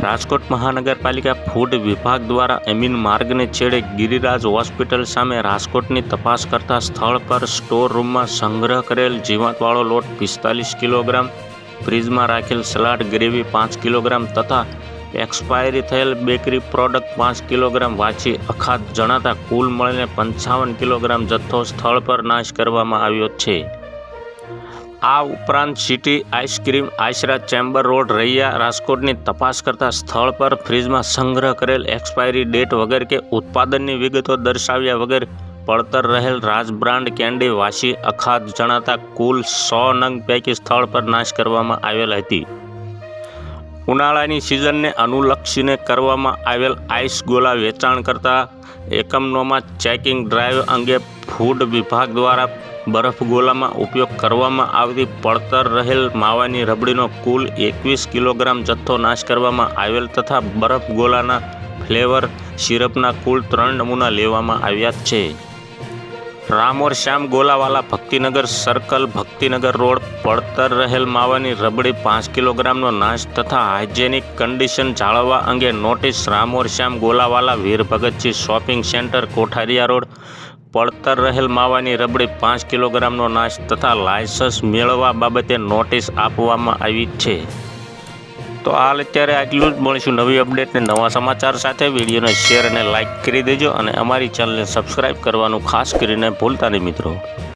રાજકોટ મહાનગરપાલિકા ફૂડ વિભાગ દ્વારા અમીન માર્ગને છેડે ગિરિરાજ હોસ્પિટલ સામે રાજકોટની તપાસ કરતા સ્થળ પર સ્ટોર રૂમમાં સંગ્રહ કરેલ જીવાતવાળો લોટ 45 કિલોગ્રામ, ફ્રીજમાં રાખેલ સલાડ ગ્રેવી 5 કિલોગ્રામ તથા એક્સપાયરી થયેલ બેકરી પ્રોડક્ટ 5 કિલોગ્રામ વાંચી અખાત જણાતા કુલ મળીને 55 કિલોગ્રામ જથ્થો સ્થળ પર નાશ કરવામાં આવ્યો છે। આ ઉપરાંત સિટી આઈસ્ક્રીમ આશરા ચેમ્બર રોડ રૈયા રાજકોટની તપાસ કરતા સ્થળ પર ફ્રીજમાં સંગ્રહ કરેલ એક્સપાયરી ડેટ વગર કે ઉત્પાદનની વિગતો દર્શાવ્યા વગર પડતર રહેલ રાજ બ્રાન્ડ કેન્ડી વાસી અખાત જણાતા કુલ 100 નંગ પૈકી સ્થળ પર નાશ કરવામાં આવેલ હતી। ઉનાળાની સિઝનને અનુલક્ષીને કરવામાં આવેલ આઈસ ગોલા વેચાણ કરતા એકમોમાં ચેકિંગ ડ્રાઈવ અંગે ફૂડ વિભાગ દ્વારા બરફ ગોલામાં ઉપયોગ કરવામાં આવતી પડતર રહેલ માવાની રબડીનો કુલ 21 કિલોગ્રામ જથ્થો નાશ કરવામાં આવેલ તથા બરફ ગોલાના ફ્લેવર સિરપના કુલ 3 નમૂના લેવામાં આવ્યા છે। રામોર શ્યામ ગોલાવાલા ભક્તિનગર સર્કલ ભક્તિનગર રોડ પડતર રહેલ માવાની રબડી 5 કિલોગ્રામનો નાશ તથા હાઇજેનિક કન્ડિશન જાળવવા અંગે નોટિસ રામોર શ્યામ ગોલાવાલા Veer Bhagatji shopping centre Kothariya road પડતર રહેલ માવાની રબડી 5 કિલોગ્રામનો નાશ તથા લાયસન્સ મેળવવા બાબતે નોટિસ આપવામાં આવી છે। તો હાલ અત્યારે આટલું જ, મળીશું નવી અપડેટ ને નવા સમાચાર સાથે। વિડીયોને શેર અને લાઇક કરી દેજો અને અમારી ચેનલને સબસ્ક્રાઈબ કરવાનું ખાસ કરીને ભૂલતા નહીં મિત્રો।